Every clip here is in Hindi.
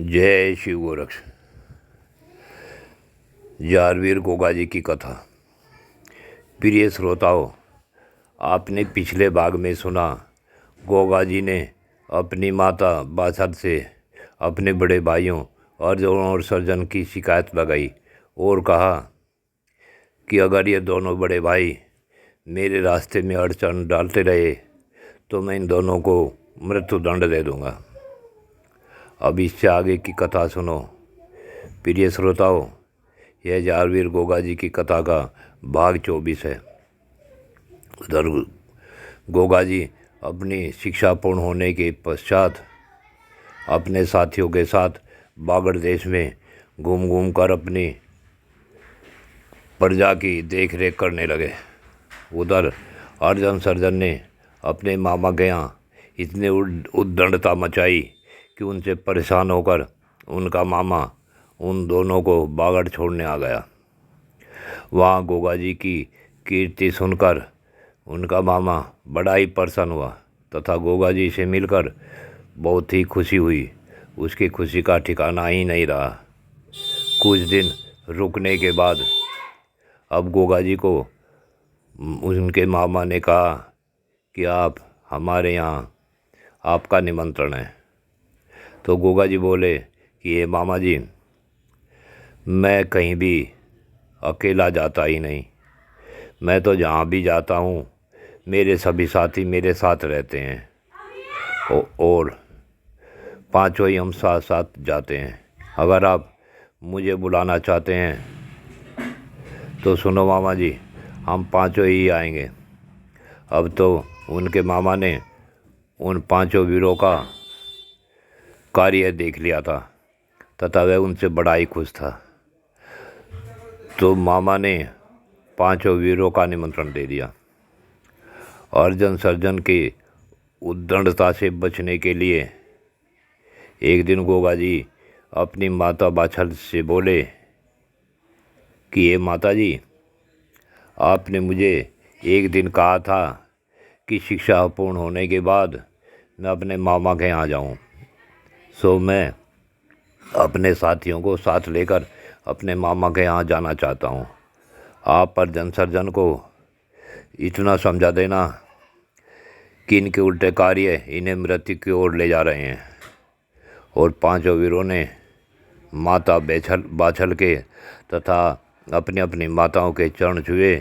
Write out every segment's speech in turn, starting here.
जय शिव गोरक्ष। जारवीर गोगा जी की कथा। प्रिय श्रोताओं, आपने पिछले भाग में सुना गोगा जी ने अपनी माता बाछड़ से अपने बड़े भाइयों अर्जुन और सर्जन की शिकायत लगाई और कहा कि अगर ये दोनों बड़े भाई मेरे रास्ते में अड़चन डालते रहे तो मैं इन दोनों को मृत्यु दंड दे दूंगा। अब इससे आगे की कथा सुनो। प्रिय श्रोताओं, यह जारवीर गोगा जी की कथा का भाग 24 है। उधर गोगा जी अपनी शिक्षा पूर्ण होने के पश्चात अपने साथियों के साथ बागड़ देश में घूम घूम कर अपनी प्रजा की देख रेख करने लगे। उधर अर्जुन सर्जन ने अपने मामा के यहाँ इतने उद्दंडता मचाई कि उनसे परेशान होकर उनका मामा उन दोनों को बागड़ छोड़ने आ गया। वहाँ गोगा जी की कीर्ति सुनकर उनका मामा बड़ा ही प्रसन्न हुआ तथा गोगा जी से मिलकर बहुत ही खुशी हुई। उसकी खुशी का ठिकाना ही नहीं रहा। कुछ दिन रुकने के बाद अब गोगा जी को उनके मामा ने कहा कि आप हमारे यहाँ आपका निमंत्रण है। तो गोगा जी बोले कि ये मामा जी, मैं कहीं भी अकेला जाता ही नहीं। मैं तो जहाँ भी जाता हूँ मेरे सभी साथी मेरे साथ रहते हैं और पांचों ही हम साथ साथ जाते हैं। अगर आप मुझे बुलाना चाहते हैं तो सुनो मामा जी, हम पांचों ही आएंगे। अब तो उनके मामा ने उन पांचों वीरों का कार्य देख लिया था तथा वह उनसे बड़ा ही खुश था। तो मामा ने पांचों वीरों का निमंत्रण दे दिया। अर्जुन सर्जन के उद्दंडता से बचने के लिए एक दिन गोगा जी अपनी माता बाछड़ से बोले कि ये माता जी, आपने मुझे एक दिन कहा था कि शिक्षा पूर्ण होने के बाद मैं अपने मामा के यहाँ जाऊँ। सो मैं अपने साथियों को साथ लेकर अपने मामा के यहाँ जाना चाहता हूँ। आप अर्जुन सर्जन को इतना समझा देना कि इनके उल्टे कार्य इन्हें मृत्यु की ओर ले जा रहे हैं। और पांचों वीरों ने माता बाछड़ के तथा अपनी अपनी माताओं के चरण छुए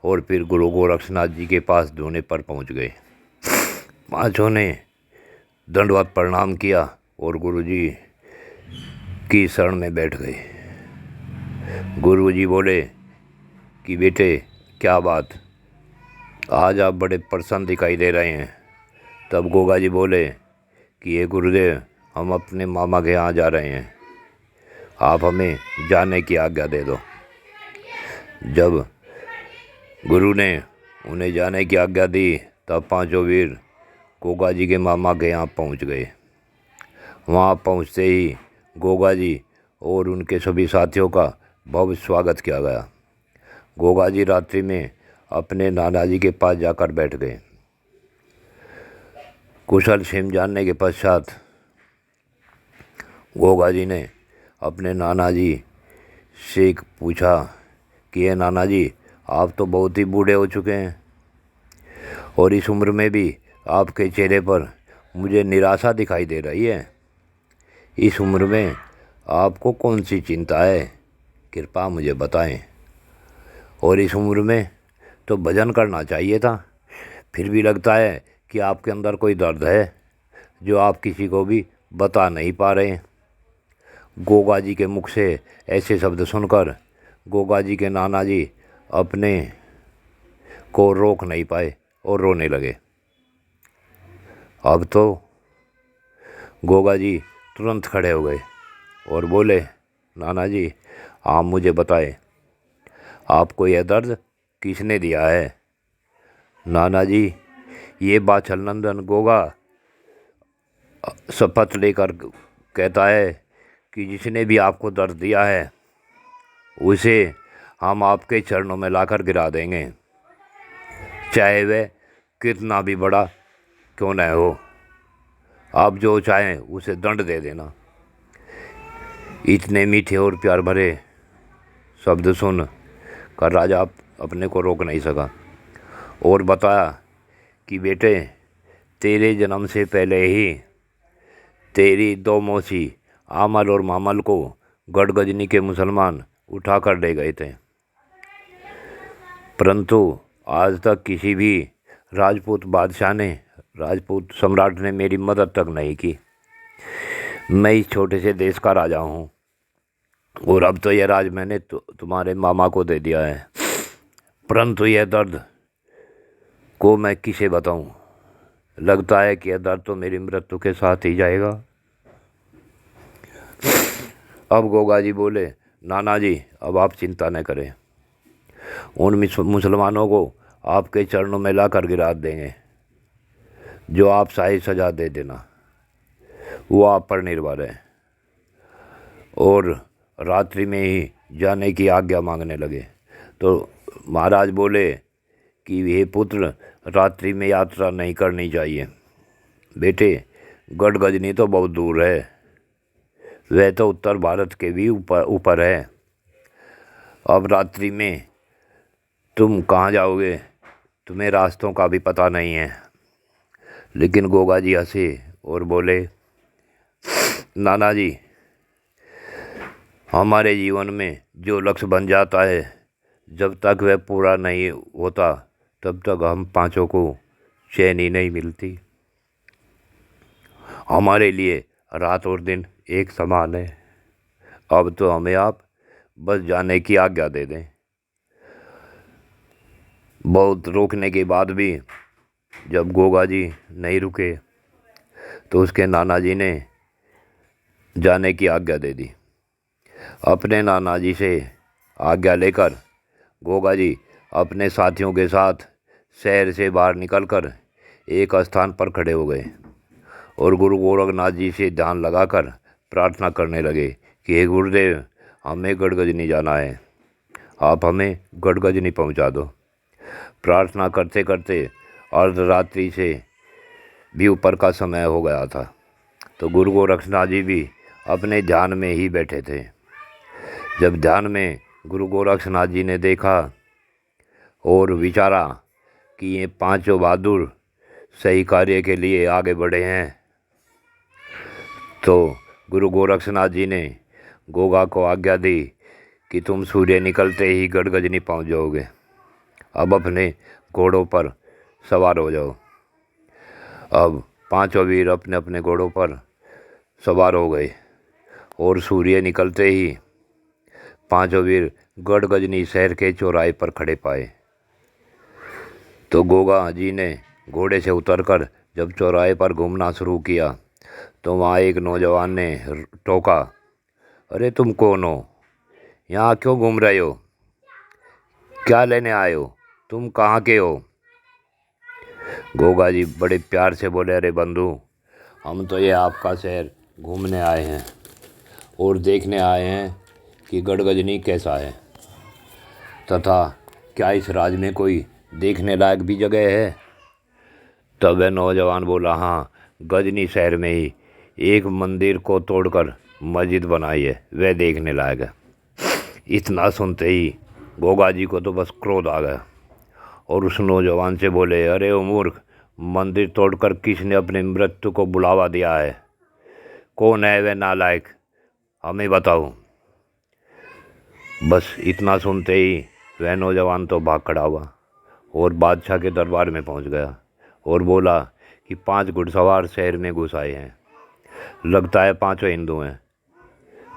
और फिर गुरु गोरक्षनाथ जी के पास धोने पर पहुंच गए। पांचों ने दंडवत प्रणाम किया और गुरु जी की शरण में बैठ गए। गुरु जी बोले कि बेटे, क्या बात, आज आप बड़े प्रसन्न दिखाई दे रहे हैं। तब गोगा जी बोले कि ये गुरुदेव, हम अपने मामा के यहाँ जा रहे हैं, आप हमें जाने की आज्ञा दे दो। जब गुरु ने उन्हें जाने की आज्ञा दी तब पांचों वीर गोगा जी के मामा के यहाँ पहुँच गए। वहाँ पहुँचते ही गोगा जी और उनके सभी साथियों का भव्य स्वागत किया गया। गोगा जी रात्रि में अपने नाना जी के पास जाकर बैठ गए। कुशल क्षेम जानने के पश्चात गोगा जी ने अपने नाना जी से पूछा कि ये नाना जी, आप तो बहुत ही बूढ़े हो चुके हैं और इस उम्र में भी आपके चेहरे पर मुझे निराशा दिखाई दे रही है। इस उम्र में आपको कौन सी चिंता है, कृपया मुझे बताएं। और इस उम्र में तो भजन करना चाहिए था, फिर भी लगता है कि आपके अंदर कोई दर्द है जो आप किसी को भी बता नहीं पा रहे हैं। गोगा जी के मुख से ऐसे शब्द सुनकर गोगा जी के नाना जी अपने को रोक नहीं पाए और रोने लगे। अब तो गोगा जी तुरंत खड़े हो गए और बोले, नाना जी, आप मुझे बताएं, आपको यह दर्द किसने दिया है? नाना जी, ये बाछड़ नंदन गोगा शपथ लेकर कहता है कि जिसने भी आपको दर्द दिया है उसे हम आपके चरणों में लाकर गिरा देंगे, चाहे वह कितना भी बड़ा क्यों न हो। आप जो चाहें उसे दंड दे देना। इतने मीठे और प्यार भरे शब्द सुन कर राजा अपने को रोक नहीं सका और बताया कि बेटे, तेरे जन्म से पहले ही तेरी दो मौसी आमल और मामल को गढ़गजनी के मुसलमान उठा कर ले गए थे, परंतु आज तक किसी भी राजपूत सम्राट ने मेरी मदद तक नहीं की। मैं इस छोटे से देश का राजा हूँ और अब तो यह राज मैंने तुम्हारे मामा को दे दिया है, परंतु यह दर्द को मैं किसे बताऊं। लगता है कि यह दर्द तो मेरी मृत्यु के साथ ही जाएगा। अब गोगा जी बोले, नाना जी, अब आप चिंता न करें, उन मुसलमानों को आपके चरणों में ला कर गिरा देंगे। जो आप शाही सजा दे देना वो आप पर निर्भर है। और रात्रि में ही जाने की आज्ञा मांगने लगे तो महाराज बोले कि हे पुत्र, रात्रि में यात्रा नहीं करनी चाहिए। बेटे, गढ़गजनी तो बहुत दूर है, वह तो उत्तर भारत के भी ऊपर है। अब रात्रि में तुम कहाँ जाओगे, तुम्हें रास्तों का भी पता नहीं है। लेकिन गोगा जी हंसे और बोले, नाना जी, हमारे जीवन में जो लक्ष्य बन जाता है, जब तक वह पूरा नहीं होता तब तक हम पांचों को चैन ही नहीं मिलती। हमारे लिए रात और दिन एक समान है। अब तो हमें आप बस जाने की आज्ञा दे दें। बहुत रोकने के बाद भी जब गोगा जी नहीं रुके तो उसके नाना जी ने जाने की आज्ञा दे दी। अपने नाना जी से आज्ञा लेकर गोगा जी अपने साथियों के साथ शहर से बाहर निकलकर एक स्थान पर खड़े हो गए और गुरु गोरखनाथ जी से ध्यान लगाकर प्रार्थना करने लगे कि हे गुरुदेव, हमें गढ़गजनी जाना है, आप हमें गढ़गजनी पहुंचा दो। प्रार्थना करते करते अर्धरात्रि से भी ऊपर का समय हो गया था तो गुरु गोरखनाथ जी भी अपने ध्यान में ही बैठे थे। जब ध्यान में गुरु गोरखनाथ जी ने देखा और विचारा कि ये पांचों बहादुर सही कार्य के लिए आगे बढ़े हैं, तो गुरु गोरखनाथ जी ने गोगा को आज्ञा दी कि तुम सूर्य निकलते ही गढ़गजनी पहुंच जाओगे। अब अपने घोड़ों पर सवार हो जाओ। अब पांचों वीर अपने अपने घोड़ों पर सवार हो गए और सूर्य निकलते ही पांचों वीर गढ़गजनी शहर के चौराहे पर खड़े पाए। तो गोगा जी ने घोड़े से उतरकर जब चौराहे पर घूमना शुरू किया तो वहाँ एक नौजवान ने टोका, अरे तुम कौन हो, यहाँ क्यों घूम रहे हो, क्या लेने आए हो, तुम कहाँ के हो। गोगा जी बड़े प्यार से बोले, अरे बंधु, हम तो ये आपका शहर घूमने आए हैं और देखने आए हैं कि गढ़गजनी कैसा है तथा क्या इस राज्य में कोई देखने लायक भी जगह है। तब वह नौजवान बोला, हाँ, गजनी शहर में ही एक मंदिर को तोड़कर मस्जिद बनाई है, वह देखने लायक है। इतना सुनते ही गोगा जी को तो बस क्रोध आ गया और उस नौजवान से बोले, अरे ओ मूर्ख, मंदिर तोड़कर किसने अपनी मृत्यु को बुलावा दिया है, कौन है वह नालायक, हमें बताओ। बस इतना सुनते ही वह नौजवान तो भाग खड़ा हुआ और बादशाह के दरबार में पहुंच गया और बोला कि 5 घुड़सवार शहर में घुस आए हैं, लगता है पांचों हिंदू हैं।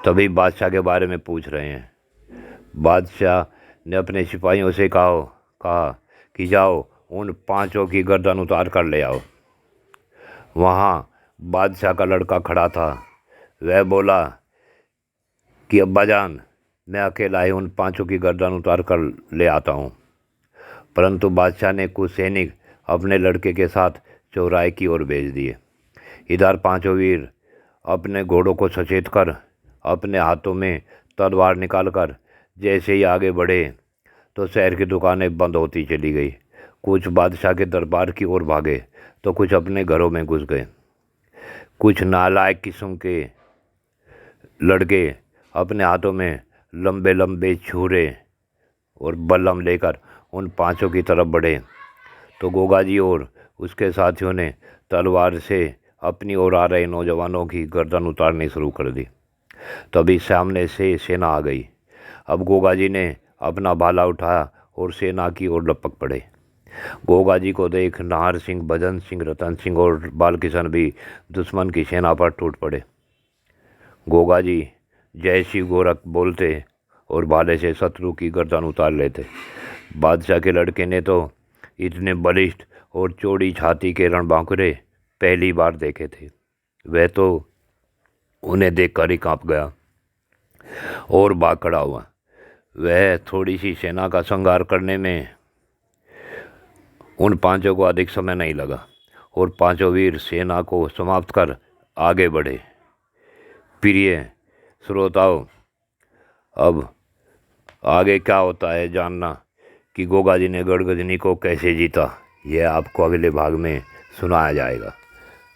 तभी बादशाह के बारे में पूछ रहे हैं। बादशाह ने अपने सिपाहियों से कहा कि जाओ उन पांचों की गर्दन उतार कर ले आओ। वहाँ बादशाह का लड़का खड़ा था। वह बोला कि अब्बाजान, मैं अकेला ही उन पांचों की गर्दन उतार कर ले आता हूँ। परंतु बादशाह ने कुछ सैनिक अपने लड़के के साथ चौराहे की ओर भेज दिए। इधर पांचों वीर अपने घोड़ों को सचेत कर अपने हाथों में तलवार निकालकर जैसे ही आगे बढ़े तो शहर की दुकानें बंद होती चली गई। कुछ बादशाह के दरबार की ओर भागे तो कुछ अपने घरों में घुस गए। कुछ नालायक किस्म के लड़के अपने हाथों में लंबे लंबे छुरे और बल्लम लेकर उन पांचों की तरफ बढ़े तो गोगा जी और उसके साथियों ने तलवार से अपनी ओर आ रहे नौजवानों की गर्दन उतारनी शुरू कर दी। तभी सामने से सेना आ गई। अब गोगा जी ने अपना भाला उठाया और सेना की ओर लपक पड़े। गोगा जी को देख नाहर सिंह, भजन सिंह, रतन सिंह और बालकिशन भी दुश्मन की सेना पर टूट पड़े। गोगा जी जय शिव गोरख बोलते और भाले से शत्रु की गर्दन उतार लेते। बादशाह के लड़के ने तो इतने बलिष्ठ और चौड़ी छाती के रणबांकुरे पहली बार देखे थे। वह तो उन्हें देखकर ही कांप गया और भाग खड़ा हुआ। वह थोड़ी सी सेना का संहार करने में उन पांचों को अधिक समय नहीं लगा और पांचों वीर सेना को समाप्त कर आगे बढ़े। प्रिय श्रोताओं, अब आगे क्या होता है जानना कि गोगा जी ने गढ़गजनी को कैसे जीता, यह आपको अगले भाग में सुनाया जाएगा।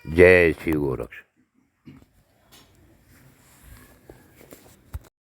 जय श्री गोरक्ष।